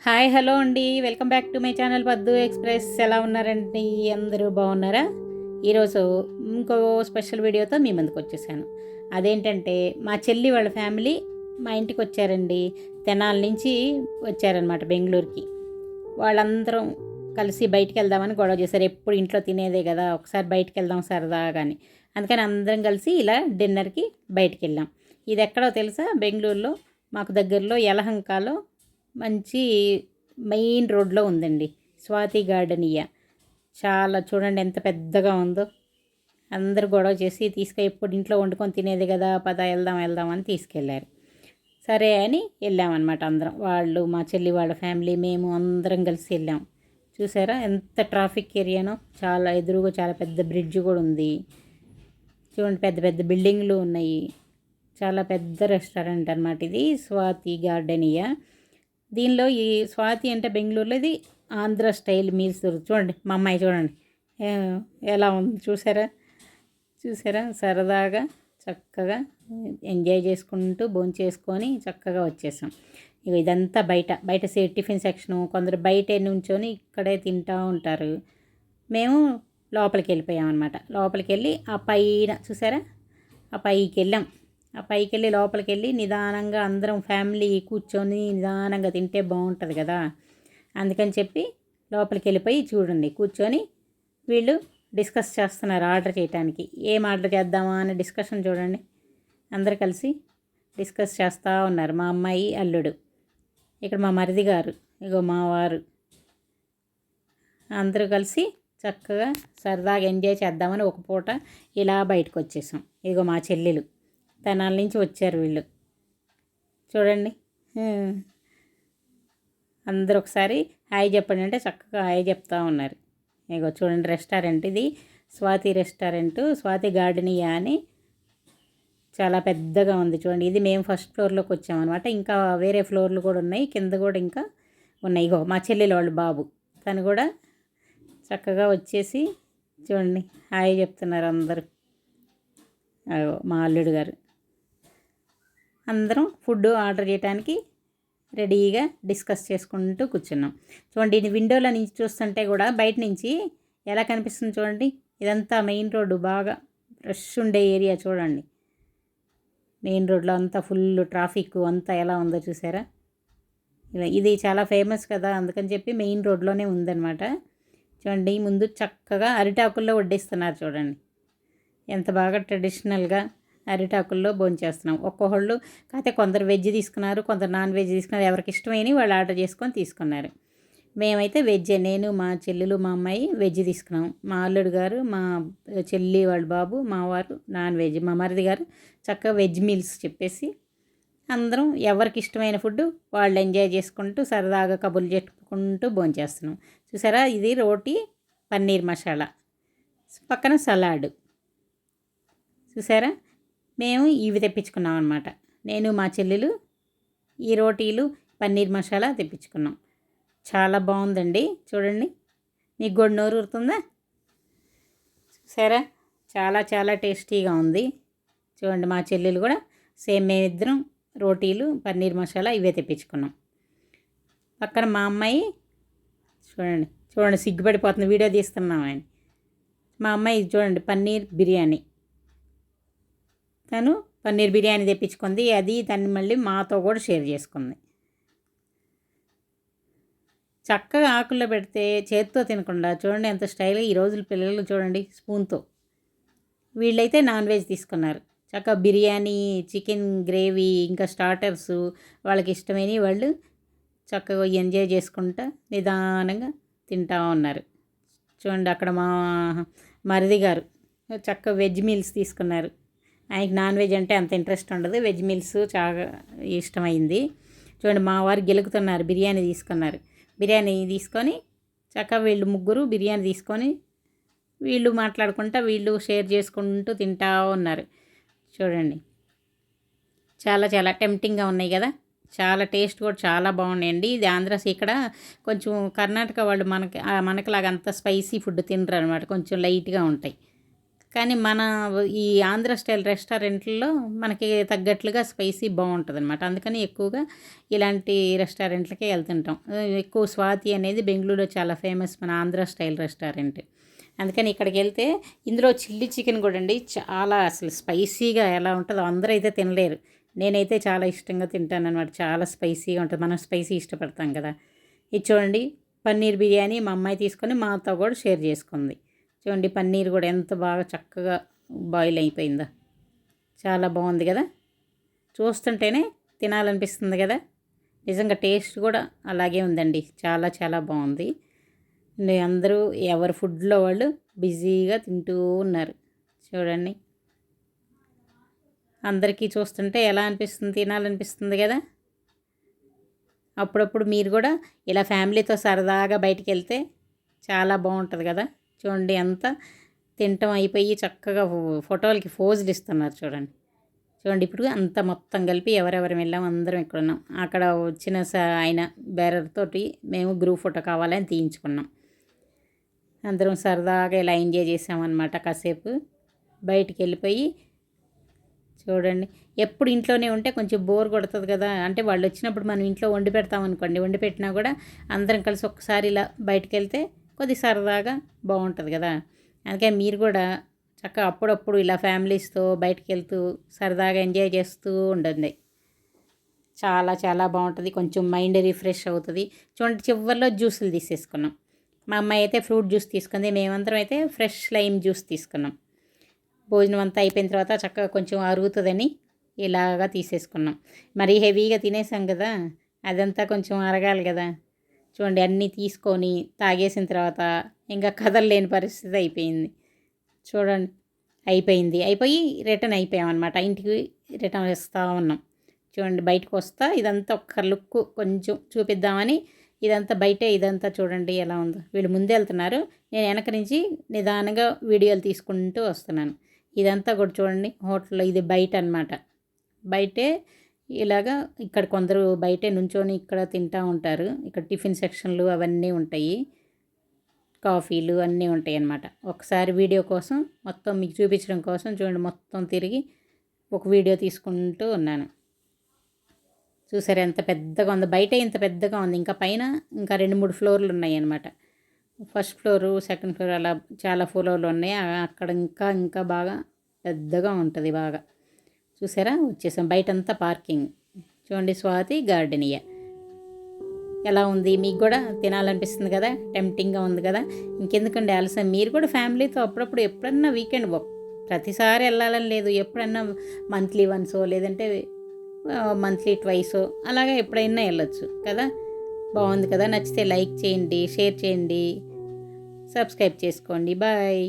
Hi hello అండి, welcome back to my channel పద్దు express. ఎలా ఉన్నారండి? అందరూ బాగున్నారా? ఈరోజు ఇంకో స్పెషల్ వీడియోతో మీ ముందుకు వచ్చేసాను. అదేంటంటే మా చెల్లి వాళ్ళ ఫ్యామిలీ మా ఇంటికి వచ్చారండి. తెనాల నుంచి వచ్చారనమాట బెంగళూరుకి. వాళ్ళందరం కలిసి బయటికి వెళ్దామని గొడవ చేశారు. ఎప్పుడు ఇంట్లో తినేదే కదా, ఒకసారి బయటికి వెళ్దాం సరదాగాని. అందుకని అందరం కలిసి ఇలా డిన్నర్కి బయటికి వెళ్ళాం. ఇది ఎక్కడో తెలుసా? బెంగళూరులో మాకు దగ్గరలో యలహంకలో మంచి మెయిన్ రోడ్లో ఉందండి స్వాతి గార్డెనియా. చాలా చూడండి ఎంత పెద్దగా ఉందో. అందరు గొడవ చేసి ఎప్పుడు ఇంట్లో వండుకొని తినేది కదా, పద వెళ్దాం వెళ్దాం అని తీసుకెళ్ళారు. సరే అని వెళ్ళామన్నమాట అందరం. వాళ్ళు, మా చెల్లి వాళ్ళ ఫ్యామిలీ, మేము అందరం కలిసి వెళ్ళాం. చూసారా ఎంత ట్రాఫిక్ ఏరియానో. చాలా ఎదురుగా చాలా పెద్ద బ్రిడ్జ్ కూడా ఉంది. చూడండి పెద్ద పెద్ద బిల్డింగ్లు ఉన్నాయి. చాలా పెద్ద రెస్టారెంట్ అన్నమాట ఇది, స్వాతి గార్డెనియా. దీనిలో ఈ స్వాతి అంటే బెంగళూరులో ఇది ఆంధ్ర స్టైల్ మీల్స్ దొరుకుతుంది. చూడండి మా అమ్మాయి చూడండి ఎలా ఉంది, చూసారా సరదాగా చక్కగా ఎంజాయ్ చేసుకుంటూ భోంచేసుకొని చక్కగా వచ్చేసాం. ఇక ఇదంతా బయట టిఫిన్ సెక్షను. కొందరు బయట నుంచొని ఇక్కడే తింటూ ఉంటారు. మేము లోపలికి వెళ్ళిపోయాం అనమాట. లోపలికి వెళ్ళి ఆ పైన చూసారా, ఆ పైకి వెళ్ళాం. ఆ పైకి వెళ్ళి లోపలికి వెళ్ళి నిదానంగా అందరం ఫ్యామిలీ కూర్చొని నిదానంగా తింటే బాగుంటుంది కదా. అందుకని చెప్పి లోపలికి వెళ్ళిపోయి చూడండి కూర్చొని వీళ్ళు డిస్కస్ చేస్తున్నారు ఆర్డర్ చేయడానికి. ఏం ఆర్డర్ చేద్దామా అని డిస్కషన్ చూడండి. అందరు కలిసి డిస్కస్ చేస్తూ ఉన్నారు. మా అమ్మాయి, అల్లుడు, ఇక్కడ మా మరిది గారు, ఇగో మా వారు, అందరూ కలిసి చక్కగా సరదాగా ఎంజాయ్ చేద్దామని ఒక పూట ఇలా బయటకు వచ్చేసాం. ఇగో మా చెల్లెలు తెనాల నుంచి వచ్చారు వీళ్ళు. చూడండి అందరూ ఒకసారి హాయ్ చెప్పండి అంటే చక్కగా హాయ్ చెప్తూ ఉన్నారు. ఇగో చూడండి రెస్టారెంట్ ఇది, స్వాతి రెస్టారెంట్, స్వాతి గార్డెనియా అని చాలా పెద్దగా ఉంది. చూడండి ఇది మేము ఫస్ట్ ఫ్లోర్లోకి వచ్చామన్నమాట. ఇంకా వేరే ఫ్లోర్లు కూడా ఉన్నాయి, కింద కూడా ఇంకా ఉన్నాయి. ఇగో మా చెల్లెలు వాళ్ళు బాబు, తను కూడా చక్కగా వచ్చేసి చూడండి హాయ్ చెప్తున్నారు అందరూ. మా అల్లుడు గారు. అందరం ఫుడ్ ఆర్డర్ చేయడానికి రెడీగా డిస్కస్ చేసుకుంటూ కూర్చున్నాం. చూడండి ఇది విండోలో నుంచి చూస్తుంటే కూడా బయట నుంచి ఎలా కనిపిస్తుంది చూడండి. ఇదంతా మెయిన్ రోడ్డు, బాగా రష్ ఉండే ఏరియా చూడండి. మెయిన్ రోడ్లో అంతా ఫుల్ ట్రాఫిక్ అంతా ఎలా ఉందో చూసారా. ఇది చాలా ఫేమస్ కదా, అందుకని చెప్పి మెయిన్ రోడ్లోనే ఉందన్నమాట. చూడండి ముందు చక్కగా అరిటాకుల్లో వడ్డిస్తున్నారు చూడండి. ఎంత బాగా ట్రెడిషనల్గా అరిటాకుల్లో భోంచేస్తున్నాం. ఒక్కొక్కళ్ళు కాకపోతే కొందరు వెజ్ తీసుకున్నారు, కొందరు నాన్ వెజ్ తీసుకున్నారు. ఎవరికి ఇష్టమైనవి వాళ్ళు ఆర్డర్ చేసుకొని తీసుకున్నారు. మేమైతే వెజ్జే. నేను, మా చెల్లెలు, మా అమ్మాయి వెజ్ తీసుకున్నాం. మా అల్లుడు గారు, మా చెల్లి వాళ్ళ బాబు, మా వారు నాన్ వెజ్. మా మరిది గారు చక్కగా వెజ్ మీల్స్ చెప్పేసి అందరం ఎవరికి ఇష్టమైన ఫుడ్ వాళ్ళు ఎంజాయ్ చేసుకుంటూ సరదాగా కబుర్లు చెప్పుకుంటూ భోంచేస్తున్నాం. చూసారా ఇది రోటీ పన్నీర్ మసాలా, పక్కన సలాడ్. చూసారా మేము ఇవి తెప్పించుకున్నాం అనమాట. నేను, మా చెల్లెలు ఈ రోటీలు పన్నీర్ మసాలా తెప్పించుకున్నాం. చాలా బాగుందండి చూడండి. మీకు కూడా నోరు ఊరుతుందా? చూసారా చాలా చాలా టేస్టీగా ఉంది. చూడండి మా చెల్లెలు కూడా సేమ్, మేమిద్దరం రోటీలు పన్నీర్ మసాలా ఇవే తెప్పించుకున్నాం. పక్కన మా అమ్మాయి చూడండి సిగ్గుపడిపోతుంది, వీడియో తీస్తున్నాం అని. మా అమ్మాయి చూడండి పన్నీర్ బిర్యానీ, తను పన్నీర్ బిర్యానీ తెప్పించుకుంది. అది దాన్ని మళ్ళీ మాతో కూడా షేర్ చేసుకుంది. చక్కగా ఆకుల్లో పెడితే చేతితో తినకుండా చూడండి ఎంత స్టైల్గా ఈ రోజుల పిల్లలు చూడండి స్పూన్తో. వీళ్ళైతే నాన్ వెజ్ తీసుకున్నారు. చక్కగా బిర్యానీ, చికెన్ గ్రేవీ, ఇంకా స్టార్టర్స్ వాళ్ళకి ఇష్టమైనవి వాళ్ళు చక్కగా ఎంజాయ్ చేసుకుంటా నిదానంగా తింటూ ఉన్నారు. చూడండి అక్కడ మా మరిది గారు చక్కగా వెజ్ మీల్స్ తీసుకున్నారు. ఆయనకి నాన్ వెజ్ అంటే అంత ఇంట్రెస్ట్ ఉండదు, వెజ్ మీల్స్ చాలా ఇష్టమైంది. చూడండి మా వారు గెలుకుతున్నారు, బిర్యానీ తీసుకున్నారు. బిర్యానీ తీసుకొని చక్కగా వీళ్ళు ముగ్గురు బిర్యానీ తీసుకొని వీళ్ళు మాట్లాడుకుంటా వీళ్ళు షేర్ చేసుకుంటూ తింటూ ఉన్నారు. చూడండి చాలా చాలా టెంప్టింగ్గా ఉన్నాయి కదా. చాలా టేస్ట్ కూడా చాలా బాగున్నాయండి. ఇది ఆంధ్రాస్. ఇక్కడ కొంచెం కర్ణాటక వాళ్ళు మనకిలాగా అంత స్పైసీ ఫుడ్ తినరు అనమాట, కొంచెం లైట్గా ఉంటాయి. కానీ మన ఈ ఆంధ్ర స్టైల్ రెస్టారెంట్లలో మనకి తగ్గట్లుగా స్పైసీ బాగుంటుందన్నమాట. అందుకని ఎక్కువగా ఇలాంటి రెస్టారెంట్లకే వెళ్తుంటాం. ఎక్కువ స్వాతి అనేది బెంగళూరులో చాలా ఫేమస్ మన ఆంధ్ర స్టైల్ రెస్టారెంట్. అందుకని ఇక్కడికి వెళ్తే ఇందులో చిల్లీ చికెన్ కూడా అండి చాలా అసలు స్పైసీగా ఎలా ఉంటుందో అందరూ అయితే తినలేరు. నేనైతే చాలా ఇష్టంగా తింటాను అనమాట. చాలా స్పైసీగా ఉంటుంది. మనం స్పైసీ ఇష్టపడతాం కదా. ఇది చూడండి పన్నీర్ బిర్యానీ మా అమ్మాయి తీసుకొని మాతో కూడా షేర్ చేసుకుంది. చూడండి పన్నీర్ కూడా ఎంత బాగా చక్కగా బాయిల్ అయిపోయిందో. చాలా బాగుంది కదా. చూస్తుంటేనే తినాలనిపిస్తుంది కదా. నిజంగా టేస్ట్ కూడా అలాగే ఉందండి. చాలా చాలా బాగుంది. అందరూ ఎవరి ఫుడ్లో వాళ్ళు బిజీగా తింటూ ఉన్నారు. చూడండి అందరికీ చూస్తుంటే ఎలా అనిపిస్తుంది, తినాలనిపిస్తుంది కదా. అప్పుడప్పుడు మీరు కూడా ఇలా ఫ్యామిలీతో సరదాగా బయటికి వెళ్తే చాలా బాగుంటుంది కదా. చూడండి అంతా తినటం అయిపోయి చక్కగా ఫోటోలకి పోజులు ఇస్తున్నారు చూడండి. చూడండి ఇప్పుడు అంతా మొత్తం కలిపి ఎవరెవరు వెళ్ళాము అందరం ఇక్కడ ఉన్నాం. అక్కడ వచ్చిన ఆయన బేరర్తోటి మేము గ్రూప్ ఫోటో కావాలని తీయించుకున్నాం. అందరం సరదాగా ఇలా ఎంజాయ్ చేసామన్నమాట. కాసేపు బయటికి వెళ్ళిపోయి చూడండి ఎప్పుడు ఇంట్లోనే ఉంటే కొంచెం బోర్ కొడుతుంది కదా. అంటే వాళ్ళు వచ్చినప్పుడు మనం ఇంట్లో వండి పెడతామనుకోండి, వండి పెట్టినా కూడా అందరం కలిసి ఒక్కసారి ఇలా బయటికి వెళ్తే కొద్ది సరదాగా బాగుంటుంది కదా. అందుకే మీరు కూడా చక్కగా అప్పుడప్పుడు ఇలా ఫ్యామిలీస్తో బయటికి వెళ్తూ సరదాగా ఎంజాయ్ చేస్తూ ఉండండి. చాలా చాలా బాగుంటుంది. కొంచెం మైండ్ రిఫ్రెష్ అవుతుంది. చూడండి చివరిలో జ్యూసులు తీసేసుకున్నాం. మా అమ్మాయి అయితే ఫ్రూట్ జ్యూస్ తీసుకుంది, మేమందరం అయితే ఫ్రెష్ లైమ్ జ్యూస్ తీసుకున్నాం. భోజనం అంతా అయిపోయిన తర్వాత చక్కగా కొంచెం అరుగుతుందని ఇలాగా తీసేసుకున్నాం. మరీ హెవీగా తినేసాం కదా, అదంతా కొంచెం అరగాలి కదా. చూడండి అన్నీ తీసుకొని తాగేసిన తర్వాత ఇంకా కదలలేని పరిస్థితి అయిపోయింది. చూడండి అయిపోయి రిటర్న్ అయిపోయామన్నమాట. ఇంటికి రిటర్న్ వస్తూ ఉన్నాం. చూడండి బయటకు వస్తా ఇదంతా ఒక్క లుక్ కొంచెం చూపిద్దామని ఇదంతా బయటే ఇదంతా చూడండి ఎలా ఉందో. వీళ్ళు ముందే వెళ్తున్నారు, నేను వెనక నుంచి నిదానంగా వీడియోలు తీసుకుంటూ వస్తున్నాను. ఇదంతా కూడా చూడండి హోటల్లో ఇది బయట అనమాట. బయటే ఇలాగా ఇక్కడ కొందరు బయటే నుంచొని ఇక్కడ తింటూ ఉంటారు. ఇక్కడ టిఫిన్ సెక్షన్లు అవన్నీ ఉంటాయి, కాఫీలు అన్నీ ఉంటాయి అన్నమాట. ఒకసారి వీడియో కోసం మొత్తం మీకు చూపించడం కోసం చూడండి మొత్తం తిరిగి ఒక వీడియో తీసుకుంటూ ఉన్నాను. చూసారు ఎంత పెద్దగా ఉందో. బయట ఇంత పెద్దగా ఉంది, ఇంకా పైన ఇంకా 2-3 ఫ్లోర్లు ఉన్నాయి అన్నమాట. ఫస్ట్ ఫ్లోరు, సెకండ్ ఫ్లోర్ అలా చాలా ఫ్లోర్లు ఉన్నాయి. అక్కడ ఇంకా ఇంకా బాగా పెద్దగా ఉంటుంది బాగా. చూసారా వచ్చేసాం. బయటంతా పార్కింగ్. చూడండి స్వాతి గార్డెనియా ఎలా ఉంది. మీకు కూడా తినాలనిపిస్తుంది కదా, టెంప్టింగ్గా ఉంది కదా. ఇంకెందుకండి ఆలస్యం, మీరు కూడా ఫ్యామిలీతో అప్పుడప్పుడు ఎప్పుడన్నా వీకెండ్ ప్రతిసారి వెళ్ళాలని లేదు, ఎప్పుడన్నా మంత్లీ వన్సో లేదంటే మంత్లీ ట్వైసో అలాగే ఎప్పుడైనా వెళ్ళొచ్చు కదా. బాగుంది కదా. నచ్చితే లైక్ చేయండి, షేర్ చేయండి, సబ్స్క్రైబ్ చేసుకోండి. బాయ్.